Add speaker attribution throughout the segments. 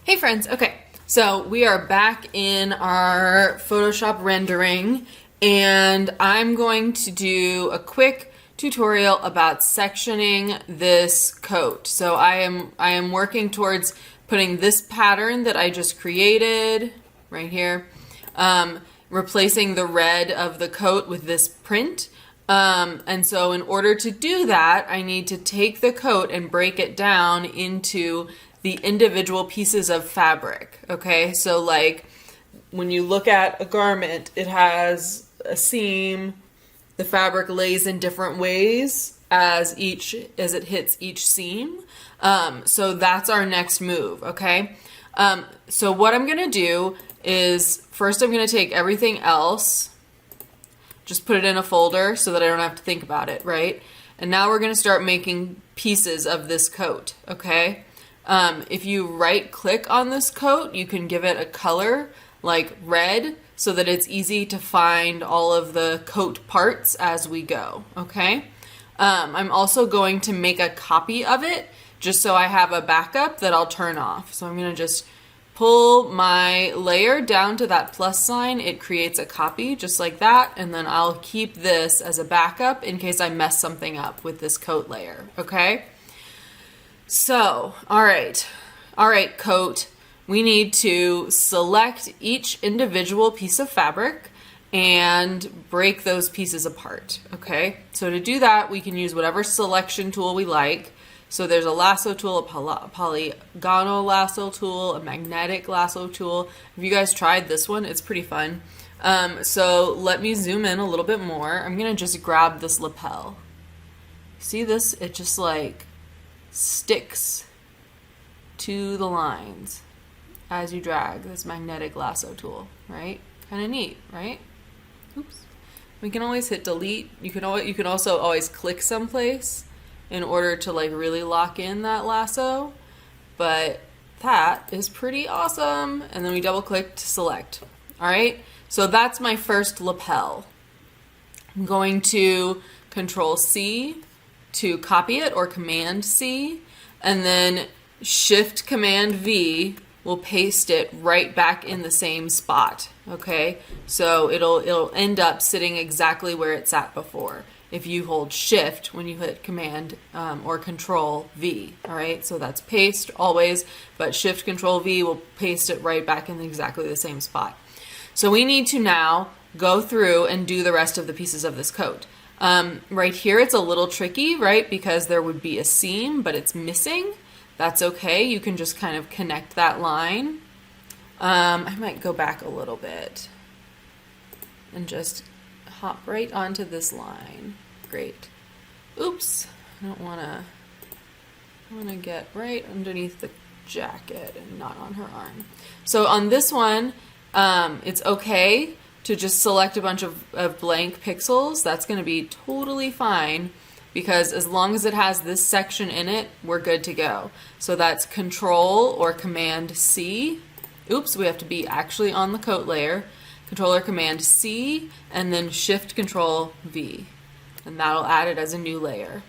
Speaker 1: Hey friends, okay, so we are back in our Photoshop rendering and I'm going to do a quick tutorial about sectioning this coat. So I am working towards putting this pattern that I just created right here, replacing the red of the coat with this print. And so in order to do that, I need to take the coat and break it down into the individual pieces of fabric, okay? So like when you look at a garment, it has a seam, the fabric lays in different ways as it hits each seam. So that's our next move, okay? So what I'm gonna do is first I'm gonna take everything else, just put it in a folder so that I don't have to think about it, right? And now we're gonna start making pieces of this coat, okay? If you right click on this coat, you can give it a color like red so that it's easy to find all of the coat parts as we go, okay? I'm also going to make a copy of it just so I have a backup that I'll turn off. So I'm gonna just pull my layer down to that plus sign. It creates a copy just like that, and then I'll keep this as a backup in case I mess something up with this coat layer, okay? So, all right, coat, we need to select each individual piece of fabric and break those pieces apart, okay? So to do that, we can use whatever selection tool we like. So there's a lasso tool, a polygonal lasso tool, a magnetic lasso tool. Have you guys tried this one? It's pretty fun. So let me zoom in a little bit more. I'm gonna just grab this lapel. See this? It just like sticks to the lines as you drag this magnetic lasso tool, right? Kind of neat, right? Oops. We can always hit delete. You can also always click someplace in order to like really lock in that lasso, but that is pretty awesome. And then we double click to select. All right, so that's my first lapel. I'm going to Control C to copy it, or Command C, and then Shift Command V will paste it right back in the same spot, okay? So it'll end up sitting exactly where it sat before if you hold Shift when you hit Command or Control V, all right? So that's paste always, but Shift Control V will paste it right back in exactly the same spot. So we need to now go through and do the rest of the pieces of this coat. Right here it's a little tricky, right? Because there would be a seam, but it's missing. That's okay. You can just kind of connect that line. I might go back a little bit and just hop right onto this line. Great. Oops. I want to get right underneath the jacket and not on her arm. So on this one, it's okay to just select a bunch of blank pixels. That's going to be totally fine because as long as it has this section in it, we're good to go. So that's Control or Command C. Oops, we have to be actually on the coat layer. Control or Command C, and then Shift Control V. And that'll add it as a new layer,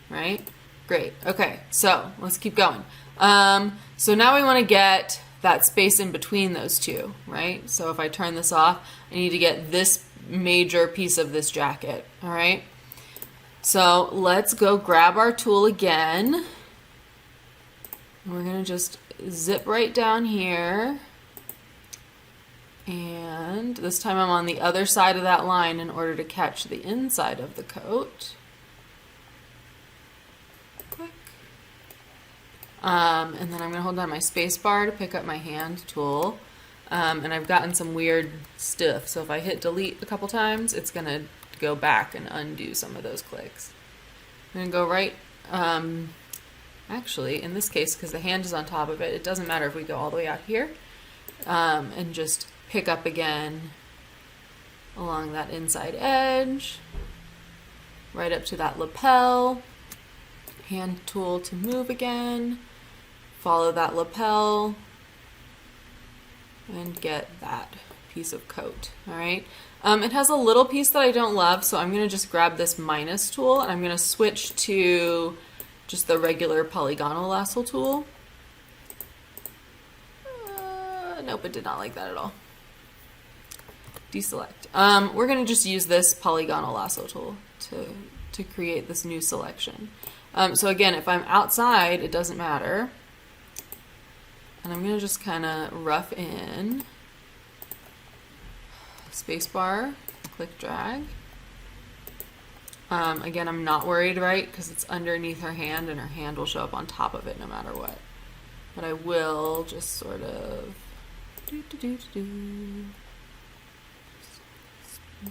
Speaker 1: right? Great, okay, so let's keep going. So now we want to get that space in between those two, right? So if I turn this off, I need to get this major piece of this jacket, all right? So let's go grab our tool again. We're gonna just zip right down here. And this time I'm on the other side of that line in order to catch the inside of the coat. Click. And then I'm gonna hold down my space bar to pick up my hand tool. And I've gotten some weird stuff. So if I hit delete a couple times, it's gonna go back and undo some of those clicks. I'm gonna go right, actually in this case, because the hand is on top of it, it doesn't matter if we go all the way out here, and just pick up again along that inside edge, right up to that lapel, hand tool to move again, follow that lapel, and get that piece of coat, all right? It has a little piece that I don't love, so I'm gonna just grab this minus tool and I'm gonna switch to just the regular polygonal lasso tool. Nope, it did not like that at all. Deselect. We're going to just use this polygonal lasso tool to create this new selection. So again, if I'm outside, it doesn't matter. And I'm going to just kind of rough in. Spacebar, click drag. Again, I'm not worried, right? Because it's underneath her hand and her hand will show up on top of it no matter what. But I will just sort of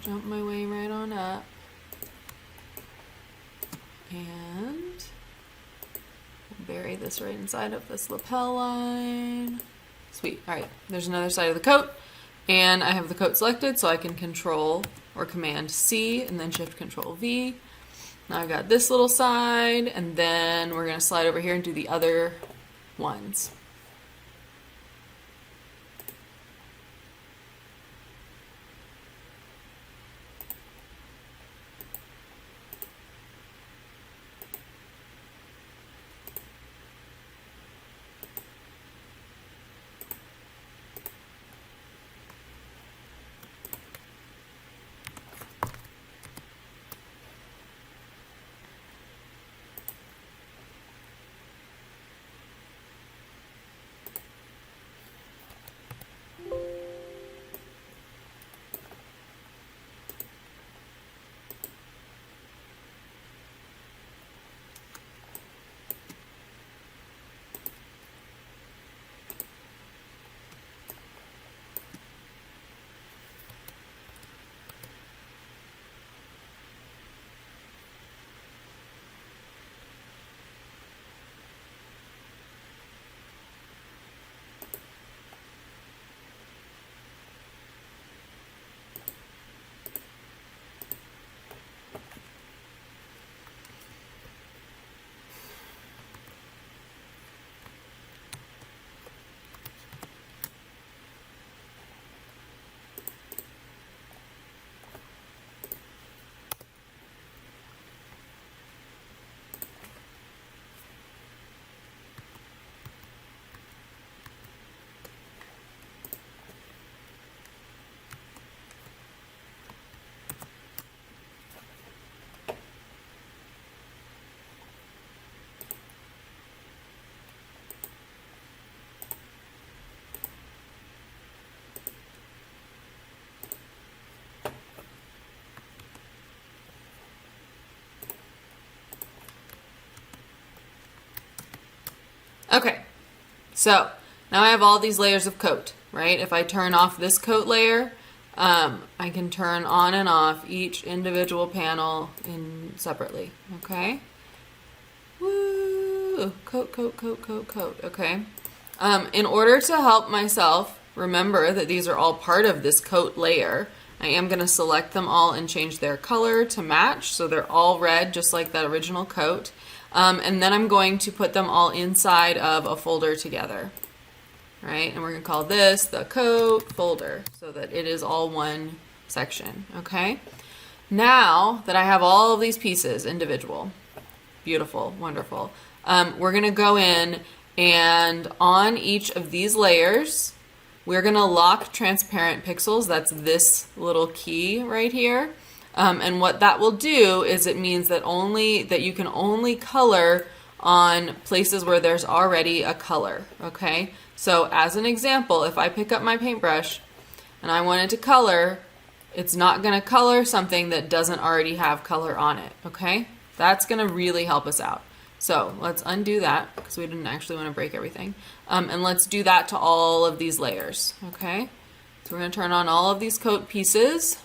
Speaker 1: jump my way right on up. And bury this right inside of this lapel line. Sweet. All right, there's another side of the coat. And I have the coat selected, so I can Control or Command C and then Shift Control V. Now I've got this little side, and then we're going to slide over here and do the other ones. Okay, so now I have all these layers of coat, right? If I turn off this coat layer, I can turn on and off each individual panel separately, okay? Woo! Coat, coat, coat, coat, coat, okay? In order to help myself remember that these are all part of this coat layer, I am going to select them all and change their color to match, so they're all red, just like that original coat. And then I'm going to put them all inside of a folder together, right? And we're going to call this the coat folder so that it is all one section, okay? Now that I have all of these pieces individual, beautiful, wonderful, we're going to go in and on each of these layers, we're going to lock transparent pixels. That's this little key right here. And what that will do is it means that you can only color on places where there's already a color, okay? So as an example, if I pick up my paintbrush and I wanted to color, it's not going to color something that doesn't already have color on it, okay? That's going to really help us out. So let's undo that because we didn't actually want to break everything. And let's do that to all of these layers, okay? So we're going to turn on all of these coat pieces.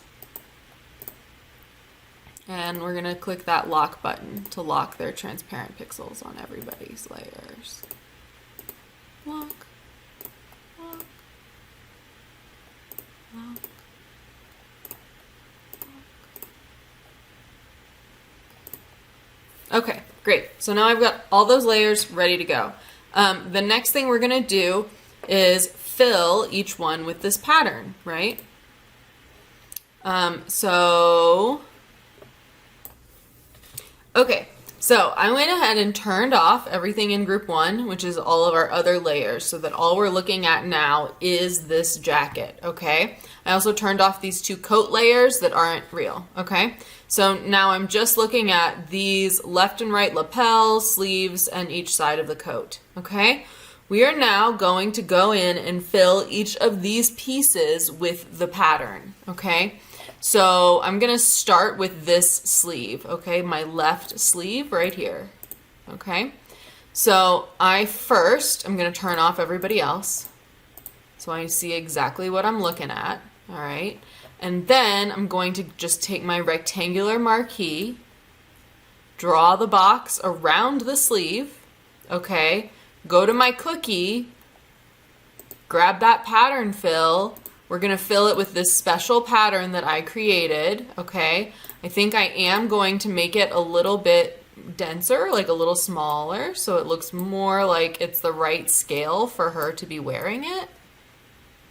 Speaker 1: And we're going to click that lock button to lock their transparent pixels on everybody's layers. Lock, lock, lock, lock. Okay, great. So now I've got all those layers ready to go. The next thing we're going to do is fill each one with this pattern, right? Okay, So I went ahead and turned off everything in group 1, which is all of our other layers, so that all we're looking at now is this jacket, okay? I also turned off these 2 coat layers that aren't real, okay? So now I'm just looking at these left and right lapels, sleeves, and each side of the coat, okay? We are now going to go in and fill each of these pieces with the pattern, okay? So I'm gonna start with this sleeve, okay? My left sleeve right here, okay? So I'm gonna turn off everybody else so I see exactly what I'm looking at, all right? And then I'm going to just take my rectangular marquee, draw the box around the sleeve, okay? Go to my cookie, grab that pattern fill. We're gonna fill it with this special pattern that I created, okay? I think I am going to make it a little bit denser, like a little smaller, so it looks more like it's the right scale for her to be wearing it.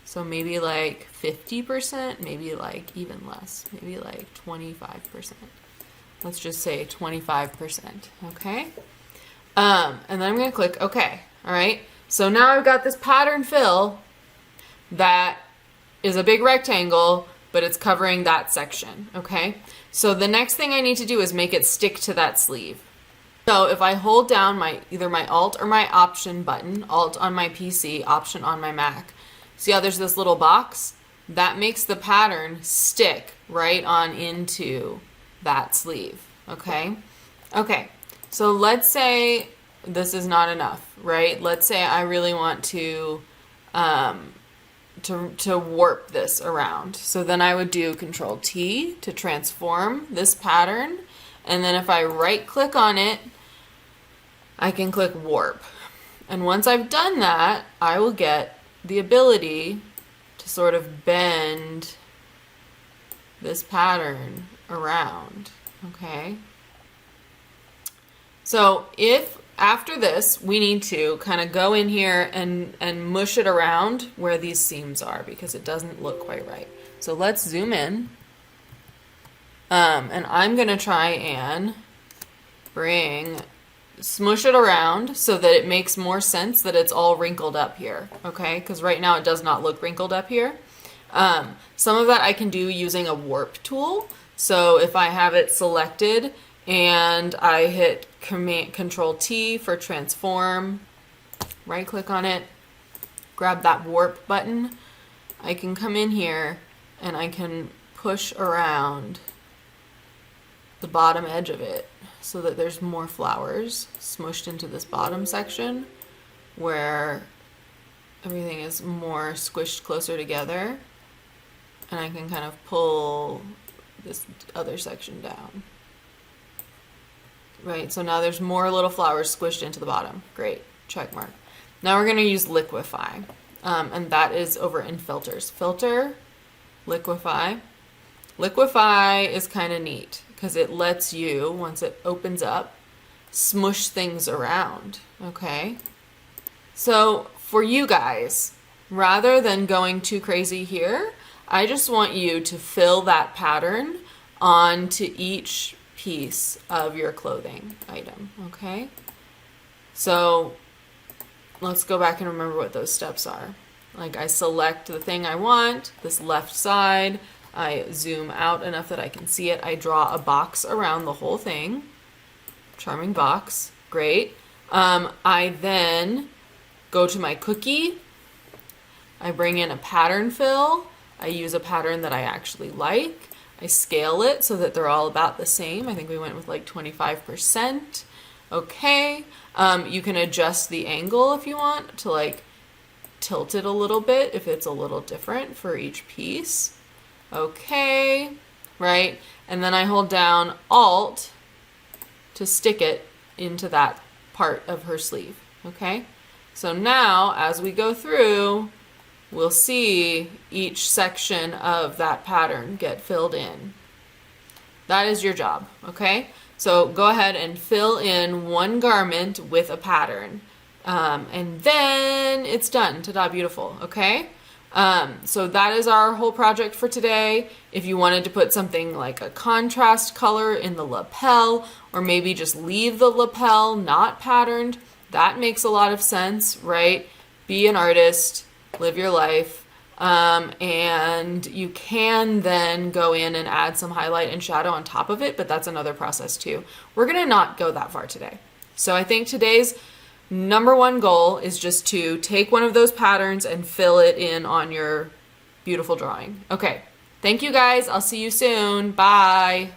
Speaker 1: So maybe like 50%, maybe like even less, maybe like 25%. Let's just say 25%, okay? And then I'm gonna click OK, all right? So now I've got this pattern fill that is a big rectangle, but it's covering that section, okay? So the next thing I need to do is make it stick to that sleeve. So if I hold down either my Alt or my Option button, Alt on my PC, Option on my Mac, see how there's this little box? That makes the pattern stick right on into that sleeve, okay? Okay, so let's say this is not enough, right? Let's say I really want to warp this around. So then I would do Control T to transform this pattern. And then if I right click on it, I can click warp. And once I've done that, I will get the ability to sort of bend this pattern around, okay? So if after this, we need to kind of go in here and mush it around where these seams are because it doesn't look quite right. So let's zoom in. And I'm going to try and smush it around so that it makes more sense that it's all wrinkled up here, okay? Because right now it does not look wrinkled up here. Some of that I can do using a warp tool. So if I have it selected and I hit Control T for transform, right click on it, grab that warp button, I can come in here and I can push around the bottom edge of it so that there's more flowers smushed into this bottom section where everything is more squished closer together, and I can kind of pull this other section down. Right, so now there's more little flowers squished into the bottom. Great, check mark. Now we're gonna use Liquify, and that is over in filters. Filter, Liquify. Liquify is kind of neat because it lets you, once it opens up, smush things around, okay? So for you guys, rather than going too crazy here, I just want you to fill that pattern onto each piece of your clothing item, okay? So let's go back and remember what those steps are. Like I select the thing I want, this left side, I zoom out enough that I can see it, I draw a box around the whole thing, charming box, great. I then go to my cookie, I bring in a pattern fill, I use a pattern that I actually like, I scale it so that they're all about the same. I think we went with like 25%. Okay. You can adjust the angle if you want to like tilt it a little bit if it's a little different for each piece. Okay. Right. And then I hold down Alt to stick it into that part of her sleeve. Okay. So now as we go through, we'll see each section of that pattern get filled in. That is your job, okay? So go ahead and fill in one garment with a pattern. And then it's done. Ta-da, beautiful, okay? So that is our whole project for today. If you wanted to put something like a contrast color in the lapel, or maybe just leave the lapel not patterned, that makes a lot of sense, right? Be an artist, live your life. And you can then go in and add some highlight and shadow on top of it, but that's another process too. We're gonna not go that far today. So I think today's number one goal is just to take one of those patterns and fill it in on your beautiful drawing. Okay, thank you guys. I'll see you soon. Bye.